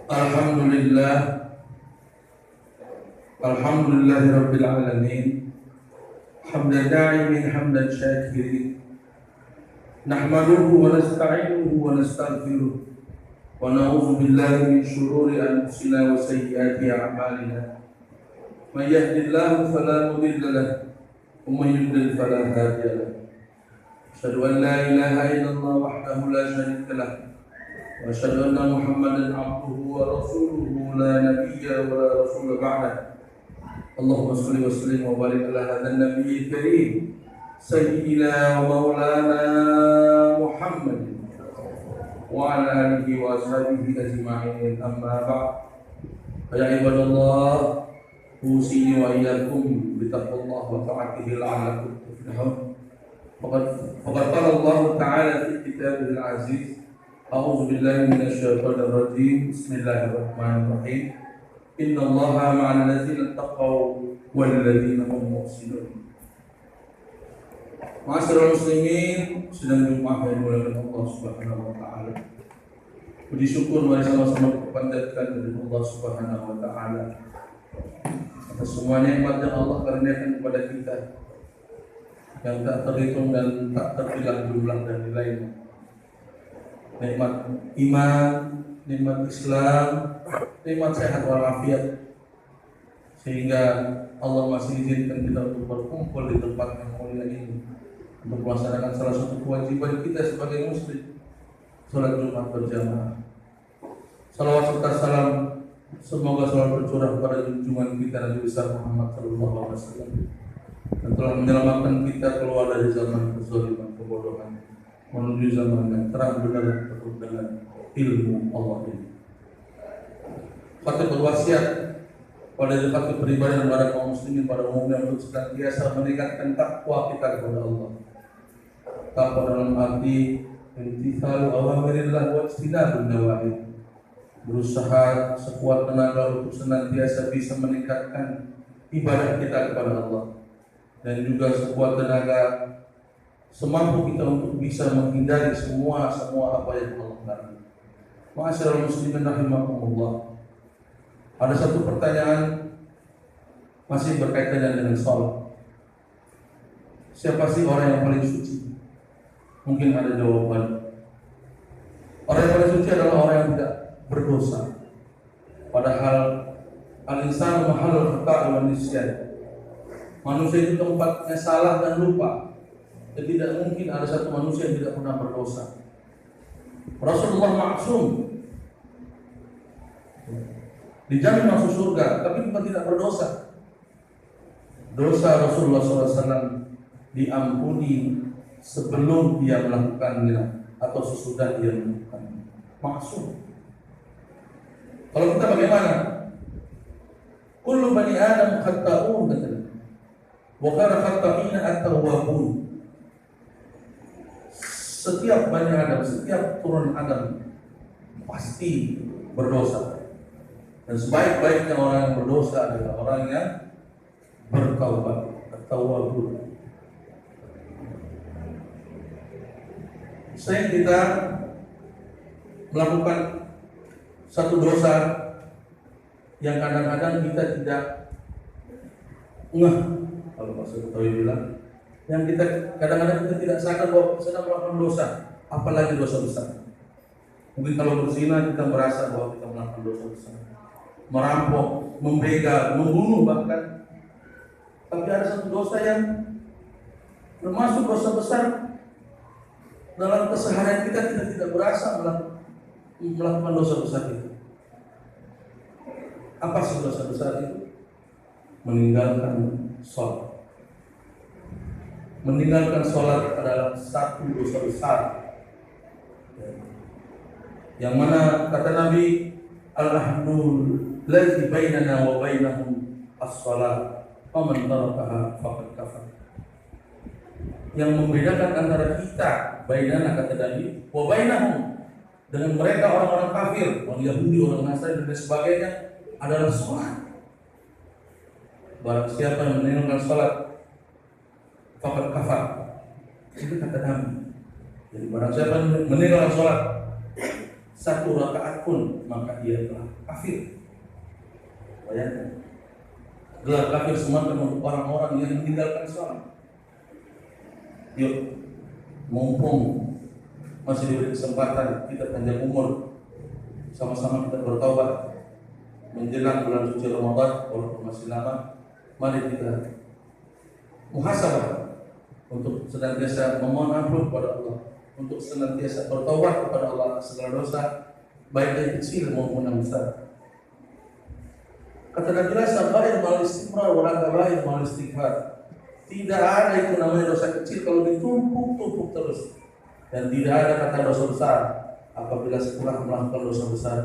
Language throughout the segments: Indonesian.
Alhamdulillah, alhamdulillahi rabbil alamin. Hamdan da'imin hamdan syakirin. Nahmaduhu wa nasta'inuhu wa nastaghfiruh. Wa na'udzu billahi min shururi anfusina wa sayyiati a'malina. May yahdihillahu fala mudilla lahu wa may yudlil fala hadiya lahu. Asyhadu an la ilaha illallah wahdahu la syarika lahu. Wa asyhadu anna Muhammadan 'abduhu wa rasuluhu la nabiyya wa la rasula ba'dahu. Allahumma shalli wa sallim wa barik ala hadzal nabiyil karim sayyidina wa maulana Muhammad wa ala alihi wa ashabihi ajma'in, amma ba'd. Ya ibadallah, usini wa iyyakum bi taqwallah wa ta'atihi la'allakum tuflihun. Faqad qala Allah ta'ala fi kitabihil aziz, a'udzu billahi minasy syaithanir rajim. Bismillahirrahmanirrahim. Inna Allaha ma'al ladzina taqaw wal ladzina hum muhsinun. Ma'asyiral muslimin, sedang Jumat yang dimuliakan Allah Subhanahu wa taala. Puji syukur mari sama-sama kita dari Allah Subhanahu wa taala atas semua nikmat yang Allah karuniakan kepada kita, yang tak terhitung dan tak terbilang jumlah dan nilainya. Nikmat iman, nikmat Islam, nikmat sehat walafiat, sehingga Allah masih izinkan kita untuk berkumpul di tempat yang mulia ini untuk melaksanakan salah satu kewajiban kita sebagai muslim, salat Jumat berjamaah. Salawat serta salam semoga selalu tercurah pada junjungan kita Nabi besar Muhammad sallallahu alaihi wasallam, yang telah menyelamatkan kita keluar dari zaman kezaliman, kebodohan, menuju zaman yang terang benderang penuh dengan ilmu Allah ini. Patut berwasiat pada patut beribadah kepada kaum muslimin pada umumnya untuk senantiasa meningkatkan takwa kita kepada Allah. Takwa dalam arti imtithalu awamirillah wa ijtinabun nawahi. Berusaha sekuat tenaga untuk senantiasa bisa meningkatkan ibadah kita kepada Allah, dan juga sekuat tenaga semampu kita untuk bisa menghindari semua apa yang Allah larang. Ma'asyiral muslimin rahimakumullah. Ada satu pertanyaan masih berkaitan dengan salat. Siapa sih orang yang paling suci? Mungkin ada jawaban. Orang yang paling suci adalah orang yang tidak berdosa. Padahal al-insan mahalul khata' wa nisyan. Manusia itu tempatnya salah dan lupa. Dan tidak mungkin ada satu manusia yang tidak pernah berdosa. Rasulullah maksum, dijamin masuk surga, tapi bukan tidak berdosa. Dosa Rasulullah SAW diampuni sebelum dia melakukannya atau sesudah dia melakukannya. Maksum. Kalau kita bagaimana? Kullu bani Adam khata'un, katanya. Wa khairu khata'ina at-tawwabun. Setiap bani Adam, setiap turun Adam pasti berdosa. Dan sebaik-baiknya orang yang berdosa adalah orang yang bertaubat, at-tawwabun. Sering kita melakukan satu dosa yang kadang-kadang kita tidak ngeh, kalau bahasa Betawi bilang, yang kita kadang-kadang kita tidak sadar bahwa sedang melakukan dosa, apalagi dosa besar. Mungkin kalau berzina kita merasa bahwa kita melakukan dosa besar, merampok, membegal, membunuh bahkan. Tapi ada satu dosa yang termasuk dosa besar dalam keseharian kita tidak berasa melakukan dosa besar itu. Apa sih dosa besar itu? Meninggalkan sholat. Meninggalkan sholat adalah satu dosa besar, yang mana kata Nabi, al-ahdul ladzi bainana wa bainahum as-shalah, wa man tarakaha faqad kafar. Yang membedakan antara kita, bainana kata Nabi, wa bainahum, dengan mereka orang-orang kafir, orang Yahudi, orang Nasrani dan sebagainya, adalah sholat. Barang siapa yang meninggalkan sholat, faqad kafar. Itu kata Nabi. Jadi barang siapa yang meninggalkan sholat, satu rakaat pun, maka ia telah kafir. Bayangkan, gelar kafir semata untuk orang-orang yang meninggalkan sholat. Yuk, mumpung masih diberi kesempatan, kita panjang umur, sama-sama kita bertaubat menjelang bulan suci Ramadan, walaupun masih lama. Mari kita muhasabah untuk senantiasa memohon ampun kepada Allah, untuk senantiasa bertaubat kepada Allah segala dosa, baik yang kecil maupun yang besar. Kata Nabi Sallallahu Alaihi Wasallam, wala kabair mal istighfar. Tidak ada itu namanya dosa kecil kalau ditumpuk-tumpuk terus, dan tidak ada kata dosa besar apabila setelah melakukan dosa besar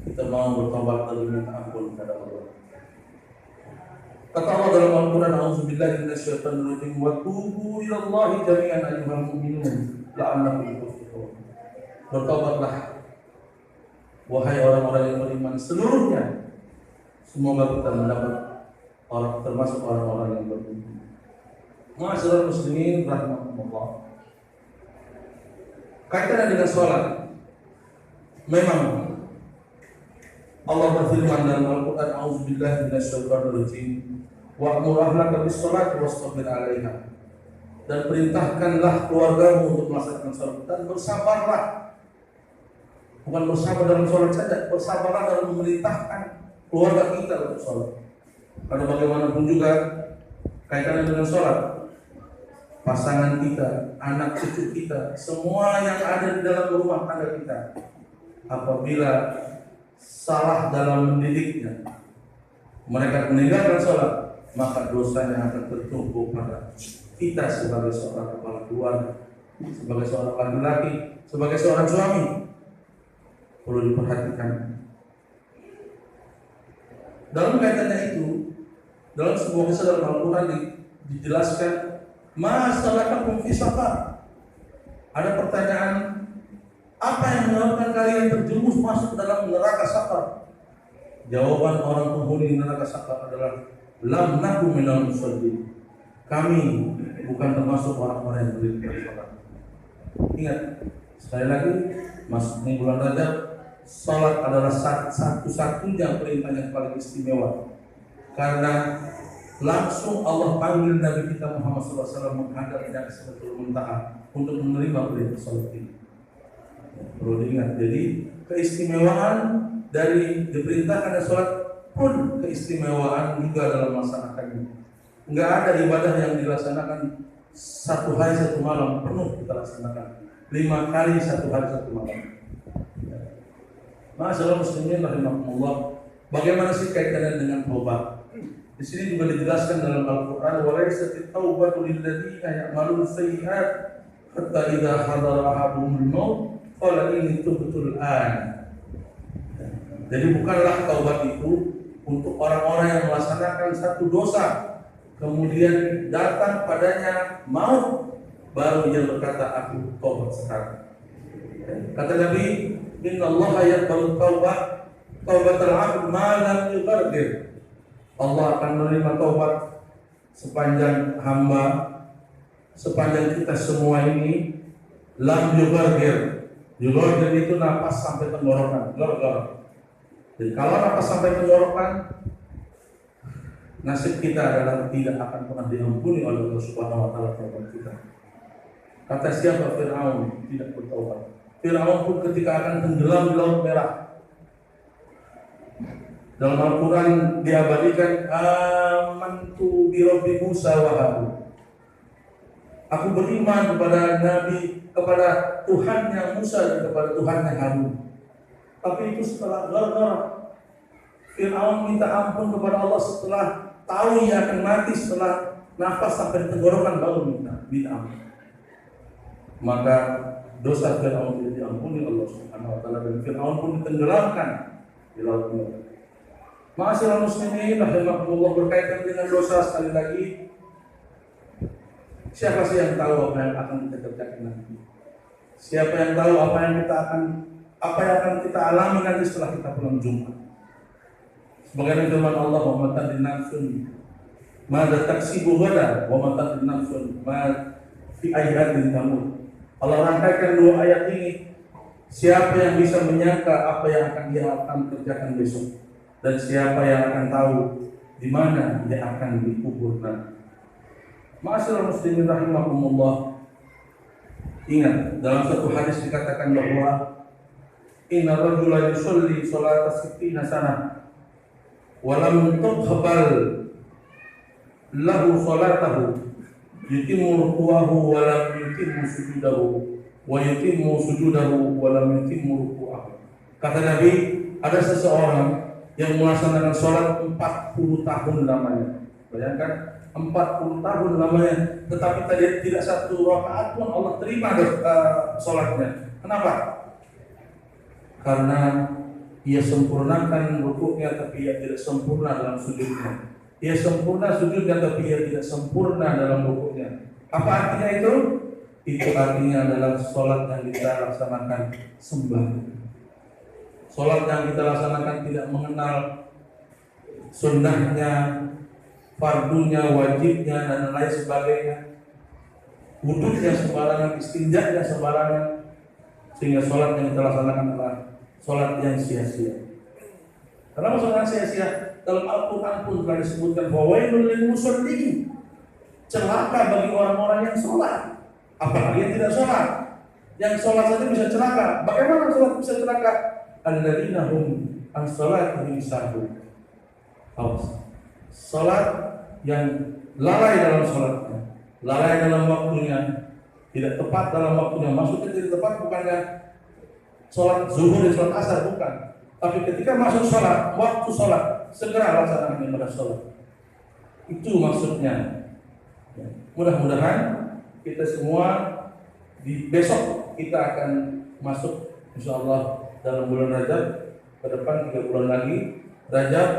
kita mau bertobat dan meminta ampun kepada Allah. Kata Allah dalam Al-Quran, A'udzubillahi minasyaitonir rajim, wa tubu ilallahi jami'an ayyuhal mu'minun la'allakum tuflihun. Bertobatlah wahai orang-orang yang beriman seluruhnya, semoga kita mendapat orang termasuk orang-orang yang beriman. Ma'asyiral muslimin rahimakumullah. Kaitannya dengan sholat, memang Allah berfirman dalam Al-Quran, A'udzubillahi minasyaitonir rajim, wa'mur ahlaka bis-sholati wastabir 'alaiha. Dan perintahkanlah keluargamu untuk melaksanakan sholat dan bersabarlah. Bukan bersabar dalam sholat saja, bersabarlah dalam memerintahkan keluarga kita untuk sholat. Karena bagaimanapun juga kaitannya dengan sholat, pasangan kita, anak cucu kita, semua yang ada di dalam rumah tangga kita, apabila salah dalam mendidiknya, mereka meninggalkan sholat, maka dosanya akan tertumpuk pada kita sebagai seorang kepala keluarga, sebagai seorang laki-laki, sebagai seorang suami. Perlu diperhatikan. Dalam kaitannya itu, dalam sebuah kisah dalam Al-Quran dijelaskan, ma salakakum fi saqar. Ada pertanyaan, apa yang menyebabkan kalian terjerumus masuk dalam neraka saqar? Jawaban orang penghuni neraka saqar adalah, lam nakum minal musallin. Kami bukan termasuk orang-orang yang beribadah sholat. Ingat, sekali lagi, masuk bulan Rajab, sholat adalah satu-satunya perintah yang paling istimewa. Karena langsung Allah panggil Nabi kita Muhammad SAW menghadap yang Sidratul Muntaha untuk menerima perintah sholat ini. Perlu diingat, jadi keistimewaan dari diperintahkan sholat pun keistimewaan juga dalam melaksanakannya. Enggak ada ibadah yang dilaksanakan satu hari satu malam penuh kita laksanakan, 5 kali satu hari satu malam. Ma'asyiral muslimin rahimakumullah. Bagaimana sih kaitannya dengan taubat? Di sini juga dijelaskan dalam Al-Quran, walaysat at-taubatu lil ladzina ya'maluna sayyi'at hatta idza hadara ahaduhumul maut qala inni tubtu al-an. Jadi bukanlah taubat itu untuk orang-orang yang melaksanakan satu dosa kemudian datang padanya maut baru ia berkata aku taubat sekarang. Kata Nabi, innallaha yaqbalu taubatal 'abd ma lam yughargir. Allah akan menerima taubat sepanjang hamba, sepanjang kita semua ini lam yughargir. Yughargir itu napas sampai tenggorokan, gor-gor. Jadi kalau napas sampai tenggorokan, nasib kita adalah tidak akan pernah diampuni oleh Allah Subhanahu wa taala taubat kita. Kata siapa? Fir'aun tidak bertaubat. Fir'aun pun ketika akan tenggelam di Laut Merah, dalam Al-Quran diabadikan, amantu bi rabbi Musa wa Harun. Aku beriman kepada Nabi, kepada Tuhannya Musa dan kepada Tuhannya Harun. Tapi itu setelah gara-gara Fir'aun minta ampun kepada Allah setelah tahu ia akan mati, setelah nafas sampai tenggorokan baru minta ampun. Maka dosa Fir'aun tidak diampuni Allah Subhanahu wa taala dan Fir'aun pun ditenggelamkan di Laut Merah. Ma'asyiral muslimin rahimakumullah, berkaitan dengan dosa sekali lagi, siapa sih yang tahu apa yang akan kita kerjakan nanti? Siapa yang tahu apa yang akan kita alami nanti setelah kita pulang Jumat? Sebagaimana firman Allah, wa ma tadri nafsun ma taksibu ghadan wa ma tadri nafsun ma fi ayyatin tamut. Allah rangkaikan 2 ayat ini Siapa yang bisa menyangka apa yang akan dia akan kerjakan besok, dan siapa yang akan tahu di mana dia akan dikubur nanti. Ma'asyiral muslimin rahimakumullah. Ingat, dalam satu hadis dikatakan bahwa inna rajula yusalli salata sittina sanah wa lam tuqbal lahu salatahu yutimmu ruku'ahu wa lam yutimmu sujudahu wa yutimmu sujudahu wa lam yutimmu ruku'ahu. Kata Nabi, ada seseorang yang melaksanakan sholat 40 tahun lamanya. Bayangkan, 40 tahun lamanya, tetapi tidak satu rakaat pun Allah terima sholatnya. Kenapa? Karena ia sempurnakan rukuknya tapi ia tidak sempurna dalam sujudnya. Ia sempurna sujudnya tapi ia tidak sempurna dalam rukuknya. Apa artinya itu? Itu artinya adalah sholat yang kita laksanakan sembahyang. Sholat yang kita laksanakan tidak mengenal sunnahnya, fardunya, wajibnya, dan lain sebagainya. Wudhunya sembarangan, istinjanya sembarangan, sehingga sholat yang kita laksanakan adalah sholat yang sia-sia. Karena sholat yang sia-sia dalam Al-Quran pun telah disebutkan bahwa wailul lil musallin, celaka bagi orang-orang yang sholat. Apalagi yang tidak sholat. Yang sholat saja bisa celaka. Bagaimana sholat bisa celaka? Alladzina hum an sholatihim sahun. Sholat yang lalai dalam sholatnya, lalai dalam waktunya, tidak tepat dalam waktunya. Maksudnya tidak tepat bukannya sholat zuhur dan sholat asar, bukan. Tapi ketika masuk sholat, waktu sholat, segera laksanakan ibadah sholat. Itu maksudnya. Mudah-mudahan kita semua di besok kita akan masuk insyaallah dalam bulan Rajab. Ke depan 3 bulan lagi, Rajab,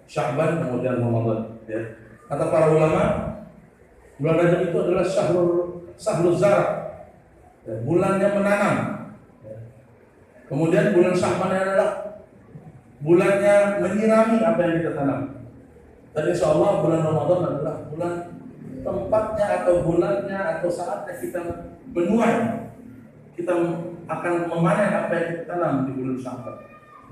Sya'ban, kemudian Ramadan. Ya. Kata para ulama, bulan Rajab itu adalah syahrul zarah, ya, bulannya menanam. Ya. Kemudian bulan Sya'ban adalah bulannya menyirami apa yang kita tanam. Dan insya Allah bulan Ramadan adalah bulan tempatnya atau bulannya atau saatnya kita menuai. Kita akan memanen apa yang kita tanam di bulan Sya'ban.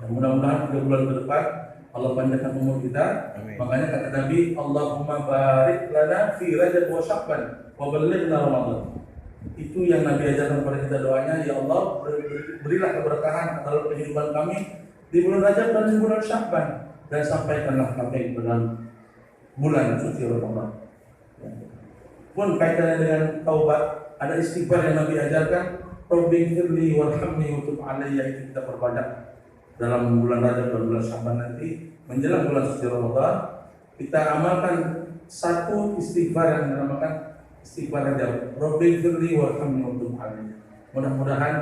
Dan mudah-mudahan 3 bulan ke depan Allah panjangkan umur kita. Amin. Makanya kata Nabi, Allahumma barik lana fi Rajab wa Sya'ban wa ballighna Ramadan. Itu yang Nabi ajarkan kepada kita doanya, ya Allah berilah keberkahan dalam kehidupan kami di bulan Rajab dan di bulan Sya'ban, dan sampaikanlah kami dalam bulan suci Ramadan. Pun kaitannya dengan taubat, ada istighfar yang Nabi ajarkan, Rabbighfirli warhamni wa tub alayya, itu kita perbanyak dalam bulan Rajab dan bulan Sya'ban nanti menjelang bulan suci Ramadan. Kita amalkan satu istighfar yang dinamakan istighfar Rajab, Rabbighfirli warhamni wa tub alayya. Mudah-mudahan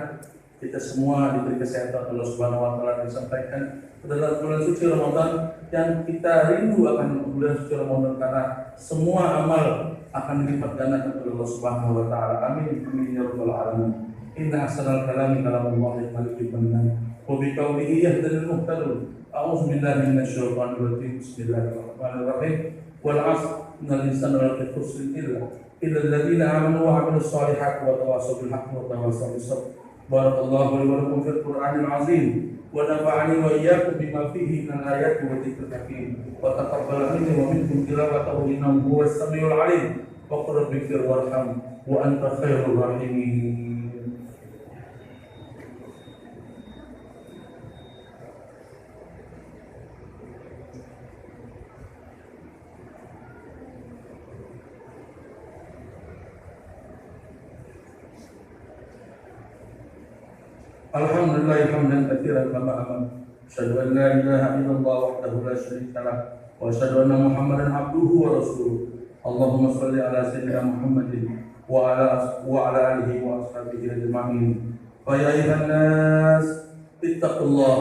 kita semua diberi kesehatan Allah Subhanahu wa taala, disampaikan dalam bulan suci Ramadan yang kita rindu akan bulan suci Ramadan, karena semua amal akan dilipat gandakan oleh Allah Subhanahu wa taala. Amin ya rabbal alamin. Inna ahsanal kalami kalamullahi malikil manan wa bi qawlihi yahdil muhtadun. A'udzu billahi minasy syaithanir rajim. Bismillahirrahmanirrahim. Wal 'ashr innal insana lafi khusr illa alladziina aamanu wa 'amilus shalihaati wa tawassaw bil haqqi wa tawassaw bis sabr. Barakallahu li wa lakum fil Qur'anil 'azim wa nafa'ani wa iyyakum bima fihi minal ayati wa dzikril hakim wa taqabbal minni wa minkum tilawatahu innahu huwas samiul 'alim wa qul rabbighfir warham wa anta khairur rahimin. Alhamdulillah hamdan katsiran kama amara. Asyhadu an la ilaha illallah wahdahu la syarika lah wa asyhadu anna Muhammadan abduhu wa rasuluh. Allahumma shalli ala sayyidina Muhammadin wa ala alihi wa ashabihi ajma'in. Fa ya ayyuhan nas ittaqullah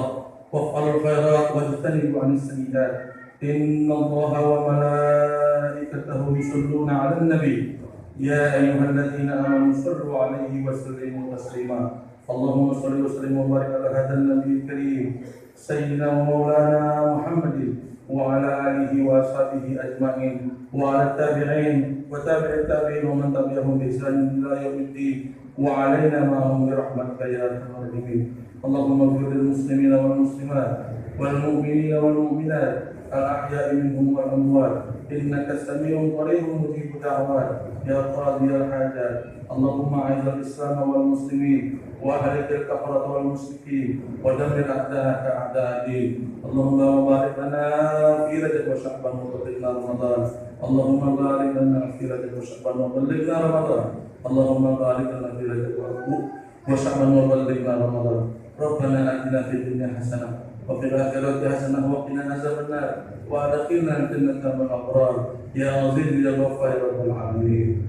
waf'alul khairat wajtanibu 'anis sayyi'at. Innallaha wa malaikatahu yusholluna 'alan nabi. Ya ayyuhalladzina amanu shallu 'alaihi wa sallimu taslima. Allahumma shalli wa sallim wa barik ala hadzal nabiyil karim sayyidina wa maulana Muhammadin وعلى آله وأصحابه أجمعين وعلى التابعين وتابع التابعين ومن تبعهم بإحسان إلى يوم الدين وعلينا معهم برحمتك يا أرحم الراحمين. اللهم اغفر للمسلمين والمسلمات والمؤمنين والمؤمنات الأحياء منهم والأموات إنك سميع قريب مجيب دعوات يا قاضي الحاجات. اللهم أعز الإسلام والمسلمين وأهلك الكفرة والمشركين ودمر أعداءك أعداء الدين. اللهم بارك لنا في رجب وشعبان وبلغنا رمضان. اللهم بارك لنا في رجب وشعبان وبلغنا رمضان. اللهم بارك لنا في رجب وشعبان وبلغنا رمضان. ربنا آتنا في الدنيا حسنة وفي الآخرة حسنة وقنا عذاب النار وأدخلنا الجنة مع الأبرار يا عزيز يا غفار يا رب العالمين.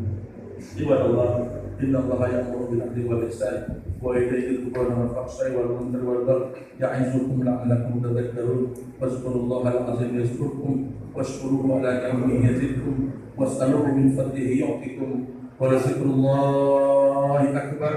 عباد الله إن الله يأمر بالعدل والإحسان وإيتاء ذي القربى والفحشاء والمنكر والبغي يعظكم لعلكم تذكرون. واذكروا الله العظيم يذكركم واشكروه على نعمه يزدكم واسألوه من فضله يعطكم ولذكر الله أكبر.